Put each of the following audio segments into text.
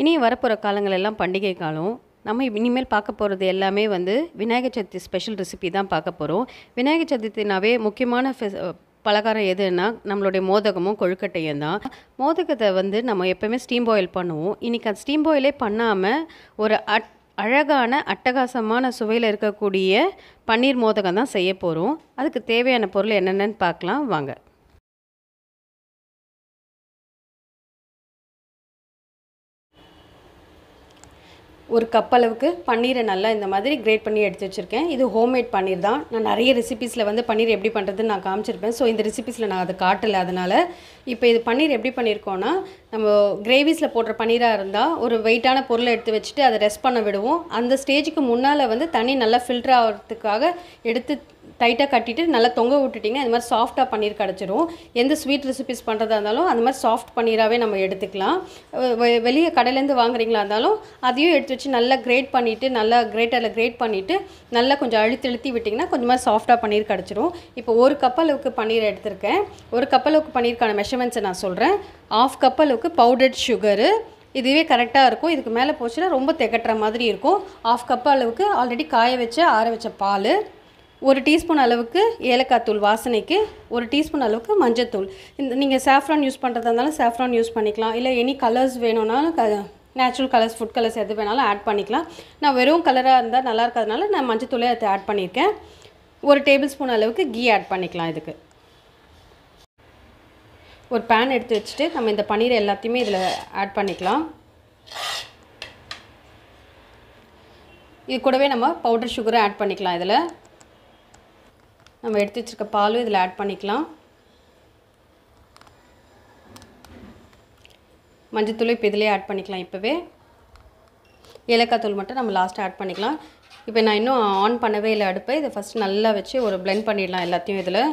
இனி வரப்போகிற காலங்கள் எல்லாம் பண்டிகை காலம். நம்ம இனிமேல் பார்க்க போகிறது எல்லாமே வந்து விநாயகர் சதுர்த்தி ஸ்பெஷல் ரெசிபி தான் பார்க்க போகிறோம். விநாயகர் சதுர்த்தினாவே முக்கியமான பலகாரம் எதுன்னா நம்மளுடைய மோதகமும் கொழுக்கட்டையும் தான். மோதகத்தை வந்து நம்ம எப்போவுமே ஸ்டீம் பாயில் பண்ணுவோம். இன்றைக்கி அது ஸ்டீம் பாயிலே பண்ணாமல் ஒரு அழகான அட்டகாசமான சுவையில் இருக்கக்கூடிய பன்னீர் மோதகம் தான் செய்ய போகிறோம். அதுக்கு தேவையான பொருள் என்னென்னு பார்க்கலாம் வாங்க. ஒரு கப் அளவுக்கு பன்னீரை நல்லா இந்த மாதிரி கிரேட் பண்ணி எடுத்து வச்சுருக்கேன். இது ஹோம்மேட் பன்னீர் தான். நான் நிறைய ரெசிபீஸில் வந்து பன்னீர் எப்படி பண்ணுறதுன்னு நான் காமிச்சிருப்பேன். ஸோ இந்த ரெசிபீஸில் நான் அதை காட்டலை. அதனால் இப்போ இது பன்னீர் எப்படி பண்ணியிருக்கோன்னா, நம்ம கிரேவிஸில் போடுற பன்னீராக இருந்தால் ஒரு வெயிட்டான பொருளை எடுத்து வச்சுட்டு அதை ரெஸ்ட் பண்ண விடுவோம். அந்த ஸ்டேஜுக்கு முன்னால் வந்து தண்ணி நல்லா ஃபில்டர் ஆகிறதுக்காக எடுத்து டைட்டாக கட்டிட்டு நல்லா தொங்க விட்டுட்டிங்கன்னா இந்த மாதிரி சாஃப்டாக பன்னீர் கிடச்சிரும். எந்த ஸ்வீட் ரெசிபிஸ் பண்ணுறதா இருந்தாலும் அந்த மாதிரி சாஃப்ட் பன்னீராகவே நம்ம எடுத்துக்கலாம். வெளியே கடையிலேருந்து வாங்குறீங்களா இருந்தாலும் அதையும் எடுத்து வச்சு நல்லா கிரேட் பண்ணிவிட்டு நல்லா கிரேட்டரில் கிரேட் பண்ணிவிட்டு நல்லா கொஞ்சம் அழுத்தி விட்டிங்கன்னா கொஞ்சமாக சாஃப்டாக பன்னீர் கிடச்சிரும். இப்போ ஒரு கப் அளவுக்கு பன்னீர் எடுத்திருக்கேன். ஒரு கப் அளவுக்கு பன்னீருக்கான மெஷர்மெண்ட்ஸை நான் சொல்கிறேன். 1/2 கப் அளவுக்கு பவுடர்ட் சுகரு, இதுவே கரெக்டாக இருக்கும். இதுக்கு மேலே போச்சுன்னா ரொம்ப திகட்டுற மாதிரி இருக்கும். 1/2 கப் அளவுக்கு ஆல்ரெடி காய வச்ச ஆற வச்ச பால், 1 டீஸ்பூன் அளவுக்கு ஏலக்காய் தூள் வாசனைக்கு, 1 டீஸ்பூன் அளவுக்கு மஞ்சத்தூள். நீங்கள் சாஃப்ரான் யூஸ் பண்ணுறதா இருந்தாலும் சாஃப்ரான் யூஸ் பண்ணிக்கலாம். இல்லை எனி கலர்ஸ் வேணும்னாலும் நேச்சுரல் கலர்ஸ், ஃபுட் கலர்ஸ் எது வேணாலும் ஆட் பண்ணிக்கலாம். நான் வெறும் கலராக இருந்தால் நல்லா இருக்கிறதுனால நான் மஞ்சத்தூளே அதை ஆட் பண்ணியிருக்கேன். 1 டேபிள் ஸ்பூன் அளவுக்கு கீ ஆட் பண்ணிக்கலாம். இதுக்கு ஒரு பேன் எடுத்து வச்சுட்டு நம்ம இந்த பன்னீர் எல்லாத்தையுமே இதில் ஆட் பண்ணிக்கலாம். இது கூடவே நம்ம பவுடர் சுகரை ஆட் பண்ணிக்கலாம். இதில் நம்ம எடுத்து வச்சுருக்க பாலும் இதில் ஆட் பண்ணிக்கலாம். மஞ்சத்தூள் இப்போ இதிலே ஆட் பண்ணிக்கலாம். இப்போவே ஏலக்காய் தூள் மட்டும் நம்ம லாஸ்ட்டாக ஆட் பண்ணிக்கலாம். இப்போ நான் இன்னும் ஆன் பண்ணவே இல்லை அடுப்பை. இதை ஃபஸ்ட்டு நல்லா வச்சு ஒரு பிளெண்ட் பண்ணிடலாம் எல்லாத்தையும். இதில்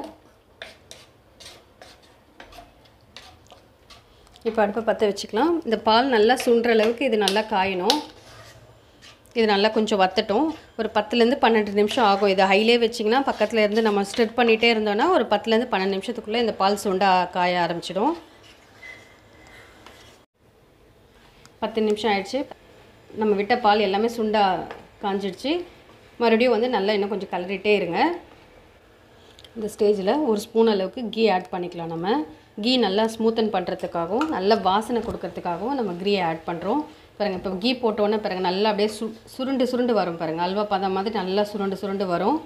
இப்போ அடுப்பை பற்ற வச்சுக்கலாம். இந்த பால் நல்லா சுண்டுற அளவுக்கு இது நல்லா காயணும். இது நல்லா கொஞ்சம் வத்தட்டும். ஒரு 10லேருந்து 12 நிமிஷம் ஆகும். இதை ஹைலே வச்சிங்கன்னா பக்கத்தில் இருந்து நம்ம ஸ்டிர் பண்ணிகிட்டே இருந்தோன்னா ஒரு 10லேருந்து 12 நிமிஷத்துக்குள்ளே இந்த பால் சுண்டா காய ஆரம்பிச்சிடும். 10 நிமிஷம் ஆயிடுச்சு. நம்ம விட்ட பால் எல்லாமே சுண்டா காஞ்சிடுச்சு. மறுபடியும் வந்து நல்லா இன்னும் கொஞ்சம் கலரிட்டே இருங்க. இந்த ஸ்டேஜில் 1 ஸ்பூன் அளவுக்கு கீ ஆட் பண்ணிக்கலாம். நம்ம கீ நல்லா ஸ்மூத்தன் பண்ணுறதுக்காகவும் நல்ல வாசனை கொடுக்கறதுக்காகவும் நம்ம கீயை ஆட் பண்ணுறோம். பாருங்கள், இப்போ கீ போட்டோன்னே பாருங்கள் நல்லா அப்படியே சுருண்டு வரும். பாருங்கள், அல்வா பதம் மாதிரி நல்லா சுருண்டு வரும்.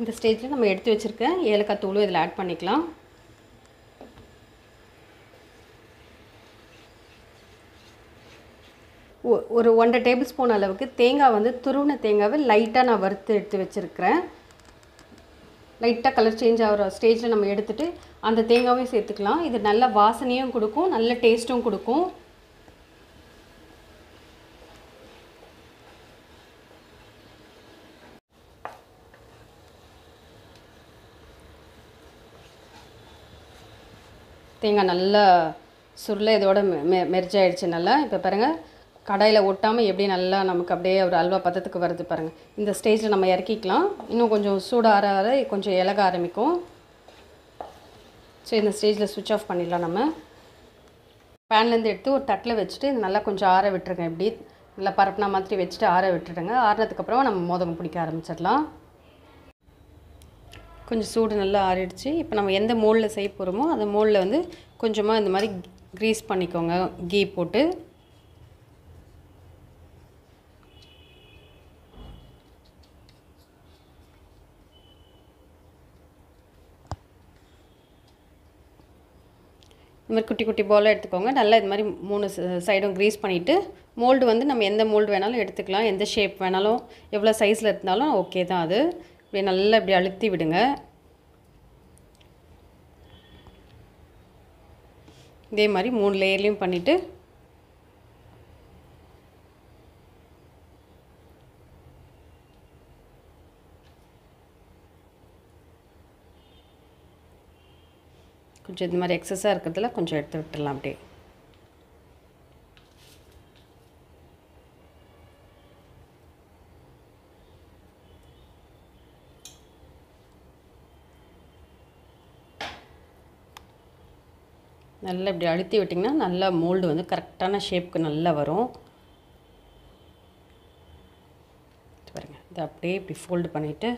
இந்த ஸ்டேஜில் நம்ம எடுத்து வச்சுருக்க ஏலக்காய் தூளும் இதில் ஆட் பண்ணிக்கலாம். ஒரு 1.5 டேபிள் ஸ்பூன் அளவுக்கு தேங்காய் வந்து துருவின தேங்காவை லைட்டாக நான் வறுத்து எடுத்து வச்சுருக்கிறேன். லைட்டாக கலர் சேஞ்ச் ஆகிற ஸ்டேஜில் நம்ம எடுத்துகிட்டு அந்த தேங்காவையும் சேர்த்துக்கலாம். இது நல்ல வாசனையும் கொடுக்கும், நல்ல டேஸ்ட்டும் கொடுக்கும். தேங்காய் நல்லா சுருளை இதோட மெர்ஜ் ஆகிடுச்சு நல்லா. இப்போ பாருங்கள், கடாயில் ஒட்டாமல் எப்படி நல்லா நமக்கு அப்படியே ஒரு அல்வா பதத்துக்கு வருது பாருங்கள். இந்த ஸ்டேஜில் நம்ம இறக்கிக்கலாம். இன்னும் கொஞ்சம் சூடாக ஆற கொஞ்சம் இலக ஆரம்பிக்கும். ஸோ இந்த ஸ்டேஜில் ஸ்விட்ச் ஆஃப் பண்ணிடலாம். நம்ம பேன்லேருந்து எடுத்து ஒரு தட்டில் வச்சுட்டு நல்லா கொஞ்சம் ஆற விட்டுருங்க. இப்படி நல்லா பரப்புனா மாதிரி வச்சுட்டு ஆற விட்டுருங்க. ஆறினதுக்கப்புறம் நம்ம மோதகம் பிடிக்க ஆரம்பிச்சிடலாம். கொஞ்சம் சூடு நல்லா ஆறிடுச்சு. இப்போ நம்ம எந்த மோல்டில் செய்ய போகிறோமோ அந்த மோல்டில் வந்து கொஞ்சமாக இந்த மாதிரி க்ரீஸ் பண்ணிக்கோங்க கீ போட்டு. இந்த மாதிரி குட்டி குட்டி பாலாக எடுத்துக்கோங்க. நல்லா இது மாதிரி 3 சைடும் க்ரீஸ் பண்ணிவிட்டு மோல்டு வந்து நம்ம எந்த மோல்டு வேணாலும் எடுத்துக்கலாம். எந்த ஷேப் வேணாலும் எவ்வளோ சைஸில் இருந்தாலும் ஓகே தான். அது இப்படி நல்லா இப்படி அழுத்தி விடுங்க. இதே மாதிரி 3 லேயர்லையும் பண்ணிவிட்டு கொஞ்சம் இது மாதிரி எக்ஸஸாக இருக்கிறதுல கொஞ்சம் எடுத்து விட்டுடலாம். அப்படியே நல்லா இப்படி அழுத்தி விட்டிங்கன்னா நல்லா மோல்டு வந்து கரெக்டான ஷேப்புக்கு நல்லா வரும். பாருங்கள், இதை அப்படியே இப்படி ஃபோல்டு பண்ணிவிட்டு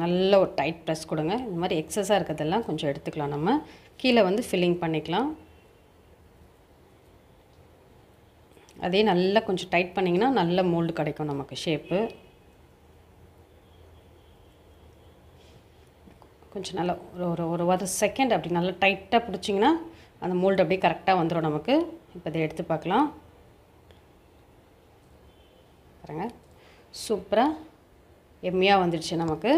நல்ல ஒரு டைட் ப்ரெஸ் கொடுங்க. இந்த மாதிரி எக்ஸஸாக இருக்கிறதெல்லாம் கொஞ்சம் எடுத்துக்கலாம். நம்ம கீழே வந்து ஃபில்லிங் பண்ணிக்கலாம். அதே நல்லா கொஞ்சம் டைட் பண்ணிங்கன்னா நல்ல மோல்டு கிடைக்கும் நமக்கு ஷேப்பு. கொஞ்சம் நல்லா ஒரு செகண்ட் அப்படி நல்லா டைட்டாக பிடிச்சிங்கன்னா அந்த மோல்டு அப்படியே கரெக்டாக வந்துடும் நமக்கு. இப்போ இதை எடுத்து பார்க்கலாம். பாருங்கள், சூப்பராக எம்மியாக வந்துடுச்சு நமக்கு.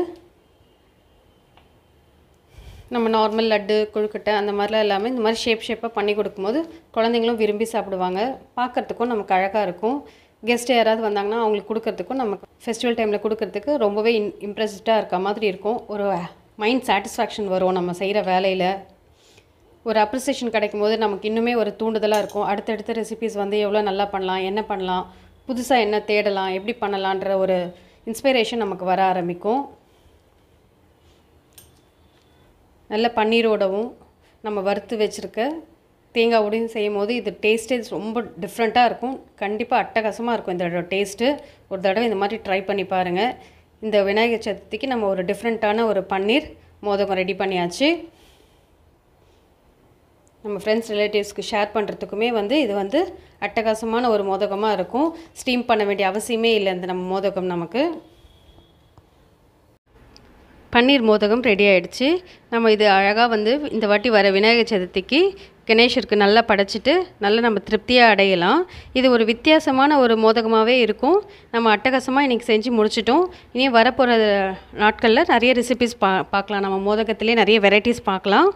நம்ம நார்மல் லட்டு, கொழுக்கட்டை அந்த மாதிரிலாம் எல்லாமே இந்த மாதிரி ஷேப்பாக பண்ணி கொடுக்கும்போது குழந்தைங்களும் விரும்பி சாப்பிடுவாங்க. பார்க்குறதுக்கும் நமக்கு அழகாக இருக்கும். கெஸ்ட்டு யாராவது வந்தாங்கன்னா அவங்களுக்கு கொடுக்கறதுக்கும், நமக்கு ஃபெஸ்டிவல் டைமில் கொடுக்கறதுக்கு ரொம்பவே இம்ப்ரெஸ்டாக இருக்க மாதிரி இருக்கும். ஒரு மைண்ட் சாட்டிஸ்ஃபேக்ஷன் வரும். நம்ம செய்கிற வேலையில் ஒரு அப்ரிசியேஷன் கிடைக்கும்போது நமக்கு இன்னுமே ஒரு தூண்டுதலாக இருக்கும். அடுத்தடுத்த ரெசிபீஸ் வந்து எவ்வளோ நல்லா பண்ணலாம், என்ன பண்ணலாம், புதுசாக என்ன தேடலாம், எப்படி பண்ணலான்ற ஒரு இன்ஸ்பிரேஷன் நமக்கு வர ஆரம்பிக்கும். நல்ல பன்னீரோடவும் நம்ம வறுத்து வச்சுருக்க தேங்காவோடையும் செய்யும் போது இது டேஸ்ட்டே ரொம்ப டிஃப்ரெண்ட்டாக இருக்கும். கண்டிப்பாக அட்டகாசமாக இருக்கும் இந்த டேஸ்ட்டு. ஒரு தடவை இந்த மாதிரி ட்ரை பண்ணி பாருங்கள். இந்த விநாயகர் சதுர்த்திக்கு நம்ம ஒரு டிஃப்ரெண்ட்டான ஒரு பன்னீர் மோதகம் ரெடி பண்ணியாச்சு. நம்ம ஃப்ரெண்ட்ஸ் ரிலேட்டிவ்ஸ்க்கு ஷேர் பண்ணுறதுக்குமே வந்து இது வந்து அட்டகாசமான ஒரு மோதகமாக இருக்கும். ஸ்டீம் பண்ண வேண்டிய அவசியமே இல்லை இந்த நம்ம மோதகம் நமக்கு. பன்னீர் மோதகம் ரெடி ஆகிடுச்சு. நம்ம இது அழகாக வந்து இந்த வாட்டி வர விநாயகர் சதுர்த்திக்கு கணேஷருக்கு நல்லா படைச்சிட்டு நல்லா நம்ம திருப்தியாக அடையலாம். இது ஒரு வித்தியாசமான ஒரு மோதகமாகவே இருக்கும். நம்ம அட்டகாசமாக இன்றைக்கி செஞ்சு முடிச்சிட்டோம். இனி வரப்போகிற நாட்களில் நிறைய ரெசிபிஸ் பார்க்கலாம். நம்ம மோதகத்திலே நிறைய வெரைட்டிஸ் பார்க்கலாம்.